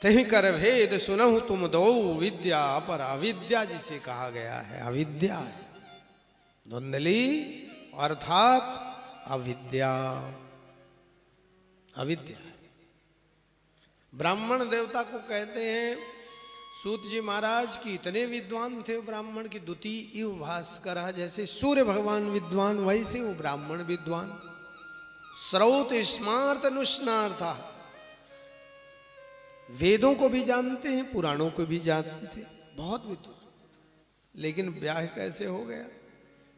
तही कर भेद सुनहु तुम दो विद्या पर अविद्या जिसे कहा गया है अविद्या है। धुंधली अर्थात अविद्या, अविद्या। ब्राह्मण देवता को कहते हैं, सूत जी महाराज की इतने विद्वान थे ब्राह्मण की, द्वितीय इव भास्कर, जैसे सूर्य भगवान विद्वान वैसे वो ब्राह्मण विद्वान। श्रौत स्मार्त अनुस्नार्था, वेदों को भी जानते हैं पुराणों को भी जानते हैं, बहुत विद्वान। लेकिन ब्याह कैसे हो गया?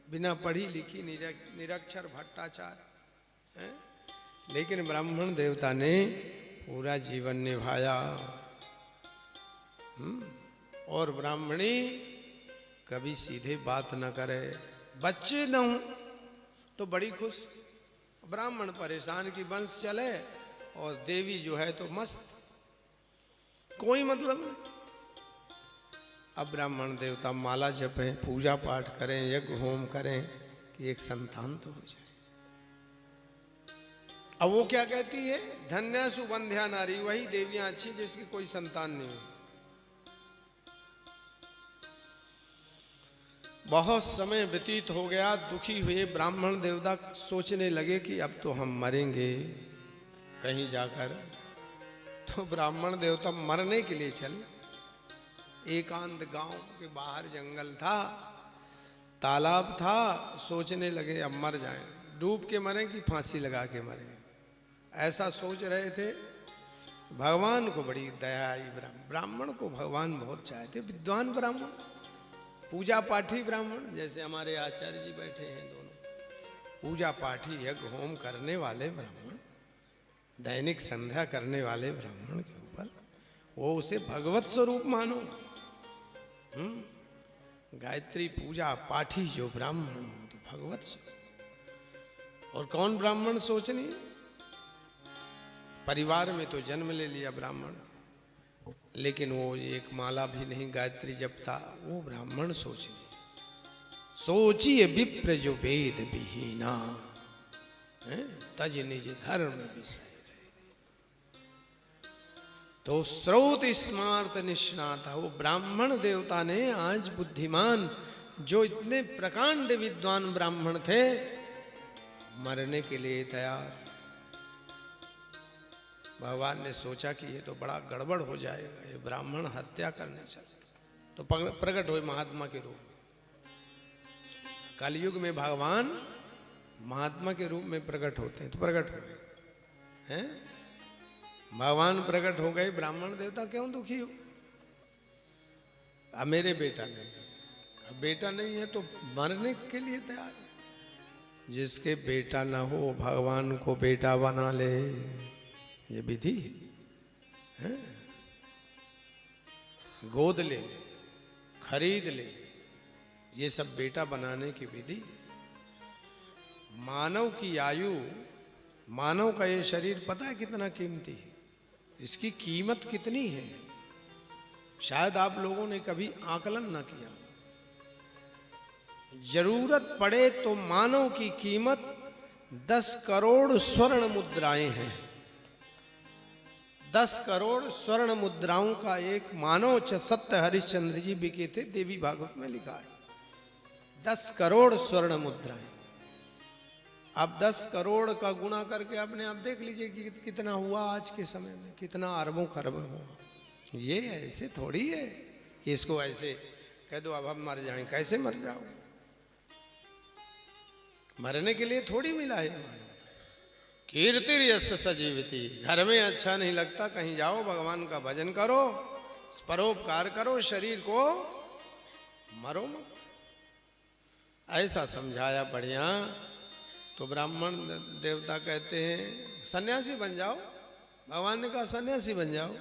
बिना पढ़ी लिखी निरक्षर भट्टाचार्य हैं। लेकिन ब्राह्मण देवता ने पूरा जीवन निभाया। और ब्राह्मणी कभी सीधे बात न करे। बच्चे न हो तो बड़ी खुश, ब्राह्मण परेशान की वंश चले और देवी जो है तो मस्त, कोई मतलब नहीं। अब ब्राह्मण देवता माला जपें, पूजा पाठ करें, यज्ञ होम करें कि एक संतान तो हो जाए। अब वो क्या कहती है? धन्या सुबंध्या नारी, वही देवियां अच्छी जिसकी कोई संतान नहीं हो। बहुत समय व्यतीत हो गया, दुखी हुए ब्राह्मण देवता सोचने लगे कि अब तो हम मरेंगे कहीं जाकर। तो ब्राह्मण देवता मरने के लिए चले। एकांत गांव के बाहर जंगल था, तालाब था, सोचने लगे अब मर जाएं, डूब के मरें कि फांसी लगा के मरें, ऐसा सोच रहे थे। भगवान को बड़ी दया आई। ब्राह्मण को भगवान बहुत चाहते, विद्वान ब्राह्मण, पूजा पाठी ब्राह्मण, जैसे हमारे आचार्य जी बैठे हैं दोनों, पूजा पाठी यज्ञ होम करने वाले ब्राह्मण, दैनिक संध्या करने वाले ब्राह्मण के ऊपर वो उसे भगवत स्वरूप मानो। गायत्री पूजा पाठी जो ब्राह्मण हो तो भगवत स्वरूप। और कौन ब्राह्मण सोचनी? परिवार में तो जन्म ले लिया ब्राह्मण, लेकिन वो एक माला भी नहीं गायत्री जपता, वो ब्राह्मण सोचनी। सोचिए विप्र जो वेद विहीना, तज निज धर्म विषय। तो स्रोत स्मार्त निष्णाता, वो ब्राह्मण देवता ने आज बुद्धिमान जो इतने प्रकांड विद्वान ब्राह्मण थे, मरने के लिए तैयार। भगवान ने सोचा कि ये तो बड़ा गड़बड़ हो जाएगा, ये ब्राह्मण हत्या करने चले, तो प्रकट हुए महात्मा के रूप में। कलयुग में भगवान महात्मा के रूप में प्रकट होते हैं, तो प्रकट हुए हैं। भगवान प्रकट हो गए, ब्राह्मण देवता क्यों दुखी हो? अब मेरे बेटा नहीं, अब बेटा नहीं है तो मरने के लिए तैयार है। जिसके बेटा ना हो भगवान को बेटा बना ले, ये विधि है। गोद ले, खरीद ले, ये सब बेटा बनाने की विधि। मानव की आयु, मानव का ये शरीर पता है कितना कीमती है, इसकी कीमत कितनी है, शायद आप लोगों ने कभी आकलन ना किया। जरूरत पड़े तो मानव की कीमत 10 करोड़ स्वर्ण मुद्राएं हैं। 10 करोड़ स्वर्ण मुद्राओं का एक मानव सत्य हरिश्चंद्र जी बिके थे, देवी भागवत में लिखा है 10 करोड़ स्वर्ण मुद्राएं। अब 10 करोड़ का गुणा करके अपने आप देख लीजिए कि कितना हुआ आज के समय में, कितना अरबों खरबों हुआ। ये ऐसे थोड़ी है कि इसको ऐसे कह दो अब हम मर जाएं, कैसे मर जाओ? मरने के लिए थोड़ी मिला है। कीर्ति यश सजीवती, घर में अच्छा नहीं लगता, कहीं जाओ भगवान का भजन करो, परोपकार करो, शरीर को मरो मत, ऐसा समझाया बढ़िया। तो ब्राह्मण देवता कहते हैं सन्यासी बन जाओ, भगवान ने कहा सन्यासी बन जाओ।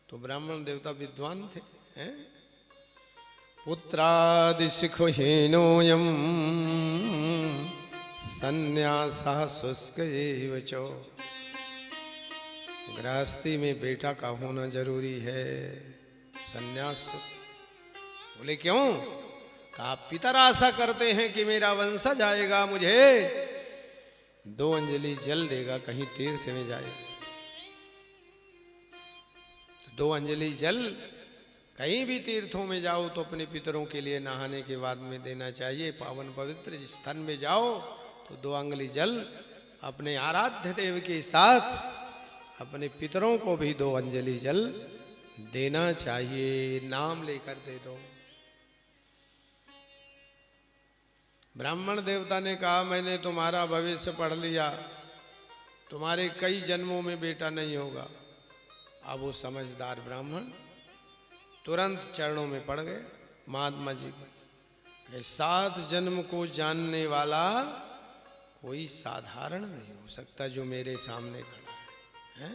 तो ब्राह्मण देवता विद्वान थे, हैं? पुत्रादि सिखहीनोयम सन्यासा शुष्क एव चो। गृहस्थी में बेटा का होना जरूरी है, सन्यास शुष्क। बोले क्यों? कहा पितर आशा करते हैं कि मेरा वंशज आएगा, मुझे 2 अंजलि जल देगा, कहीं तीर्थ में जाएगा। 2 अंजलि जल कहीं भी तीर्थों में जाओ तो अपने पितरों के लिए नहाने के बाद में देना चाहिए। पावन पवित्र स्थान में जाओ तो 2 अंजलि जल अपने आराध्य देव के साथ अपने पितरों को भी 2 अंजलि जल देना चाहिए। नाम लेकर दे दो। ब्राह्मण देवता ने कहा मैंने तुम्हारा भविष्य पढ़ लिया, तुम्हारे कई जन्मों में बेटा नहीं होगा। अब वो समझदार ब्राह्मण तुरंत चरणों में पड़ गए महात्मा जी को। 7 जन्म को जानने वाला कोई साधारण नहीं हो सकता जो मेरे सामने खड़ा है।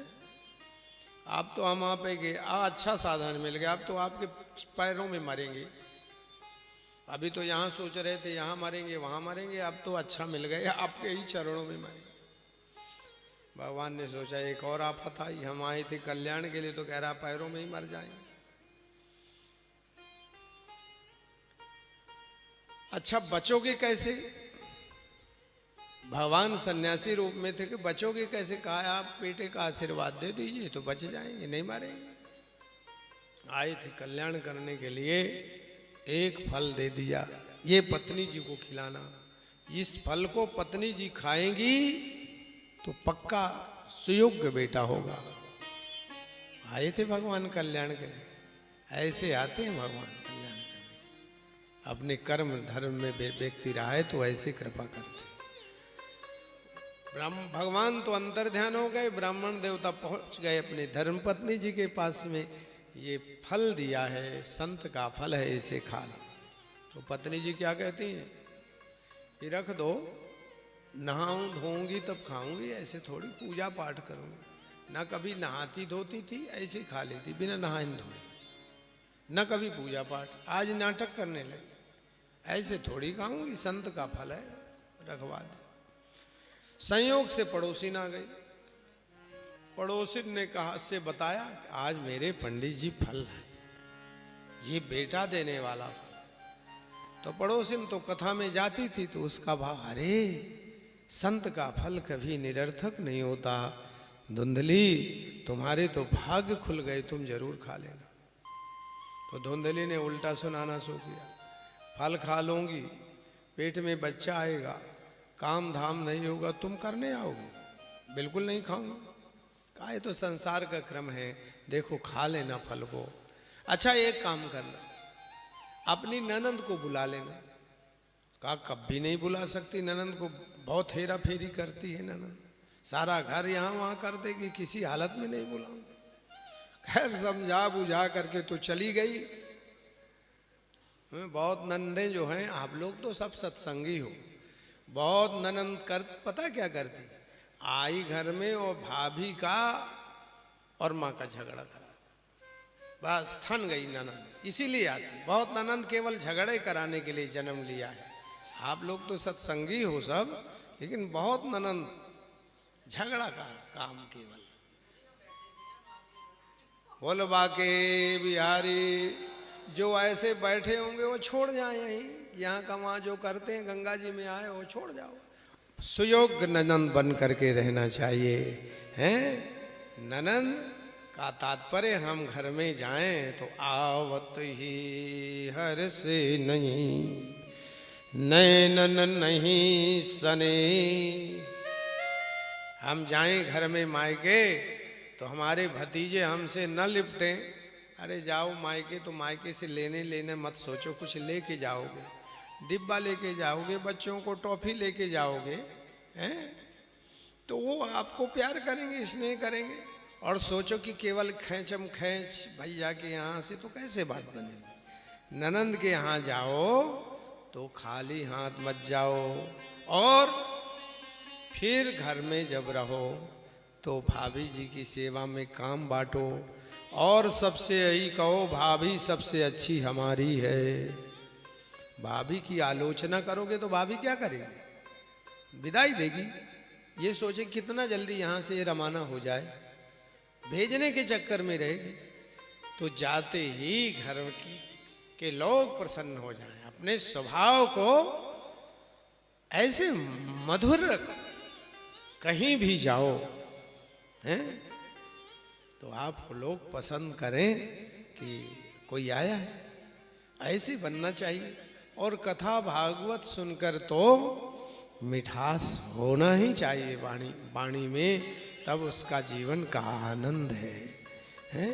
आप तो हम वहाँ पे गए, अच्छा साधन मिल गया, अब तो आपके पैरों में मरेंगे। अभी तो यहाँ सोच रहे थे यहाँ मरेंगे वहाँ मरेंगे, अब तो अच्छा मिल गया, आपके ही चरणों में मरेंगे। भगवान ने सोचा एक और आफत आई, हम आए थे कल्याण के लिए, तो कह रहा पैरों में ही मर जाएंगे। अच्छा बचोगे कैसे? भगवान सन्यासी रूप में थे कि बचोगे कैसे? कहा आप बेटे का आशीर्वाद दे दीजिए तो बच जाएंगे, नहीं मारेंगे। आए थे कल्याण करने के लिए, एक फल दे दिया, ये पत्नी जी को खिलाना। इस फल को पत्नी जी खाएंगी तो पक्का सुयोग्य बेटा होगा। आए थे भगवान कल्याण के लिए, ऐसे आते हैं भगवान कल्याण करने। अपने कर्म धर्म में व्यक्ति रहा है तो ऐसे कृपा करते। भगवान तो अंतर ध्यान हो गए, ब्राह्मण देवता पहुंच गए अपने धर्म पत्नी जी के पास में। ये फल दिया है, संत का फल है, इसे खा लो। तो पत्नी जी क्या कहती हैं? ये रख दो, नहाऊं धोऊंगी तब खाऊंगी, ऐसे थोड़ी पूजा पाठ करूंगी। ना कभी नहाती धोती थी, ऐसे खा लेती बिना नहाए धोए, न कभी पूजा पाठ। आज नाटक करने लगे, ऐसे थोड़ी खाऊंगी, संत का फल है, रखवा दे। संयोग से पड़ोसी ना गई। पड़ोसी ने कहा से बताया आज मेरे पंडित जी फल है, ये बेटा देने वाला फल। तो पड़ोसिन तो कथा में जाती थी तो उसका भाव, अरे संत का फल कभी निरर्थक नहीं होता, धुंधली तुम्हारे तो भाग्य खुल गए, तुम जरूर खा लेना। तो धुंधली ने उल्टा सुनाना शुरू किया, फल खा लूंगी, पेट में बच्चा आएगा, काम धाम नहीं होगा, तुम करने आओगे? बिल्कुल नहीं खाऊंगा। कहा ये तो संसार का क्रम है, देखो खा लेना फल को। अच्छा एक काम करना, अपनी ननंद को बुला लेना। कहा कभी नहीं बुला सकती ननंद को, बहुत हेरा फेरी करती है ननंद, सारा घर यहाँ वहाँ कर देगी, किसी हालत में नहीं बुलाऊंगा। खैर समझा बुझा करके तो चली गई। बहुत नंदे जो हैं, आप लोग तो सब सत्संगी हो, बहुत ननंद कर पता क्या करती, आई घर में और भाभी का और माँ का झगड़ा करा, बस थन गई ननंद। इसीलिए आती, बहुत ननंद केवल झगड़े कराने के लिए जन्म लिया है। आप लोग तो सत्संगी हो सब, लेकिन बहुत ननंद झगड़ा का काम केवल। बोलबा के बिहारी जो ऐसे बैठे होंगे वो छोड़ जाए, यहीं यहाँ का वहाँ जो करते हैं गंगा जी में आए वो छोड़ जाओ। सुयोग्य ननंद बन करके रहना चाहिए, हैं? ननंद का तात्पर्य हम घर में जाएं तो आवत ही हर से नहीं, नैनन नहीं सने। हम जाएं घर में मायके तो हमारे भतीजे हमसे न लिपटें। अरे जाओ मायके तो मायके से लेने मत सोचो, कुछ लेके जाओगे, डिब्बा लेके जाओगे, बच्चों को टॉफी लेके जाओगे, हैं? तो वो आपको प्यार करेंगे, स्नेह करेंगे। और सोचो कि केवल खैचम खैच भैया के यहाँ से तो कैसे बात बनेगी। ननंद के यहाँ जाओ तो खाली हाथ मत जाओ, और फिर घर में जब रहो तो भाभी जी की सेवा में काम बांटो, और सबसे यही कहो भाभी सबसे अच्छी हमारी है। भाभी की आलोचना करोगे तो भाभी क्या करेगी? विदाई देगी। ये सोचे कितना जल्दी यहाँ से रवाना हो जाए, भेजने के चक्कर में रहेगी। तो जाते ही घर के लोग प्रसन्न हो जाएं। अपने स्वभाव को ऐसे मधुर रखो, कहीं भी जाओ, हैं? तो आप लोग पसंद करें कि कोई आया है, ऐसे बनना चाहिए। और कथा भागवत सुनकर तो मिठास होना ही चाहिए वाणी में, तब उसका जीवन का आनंद है।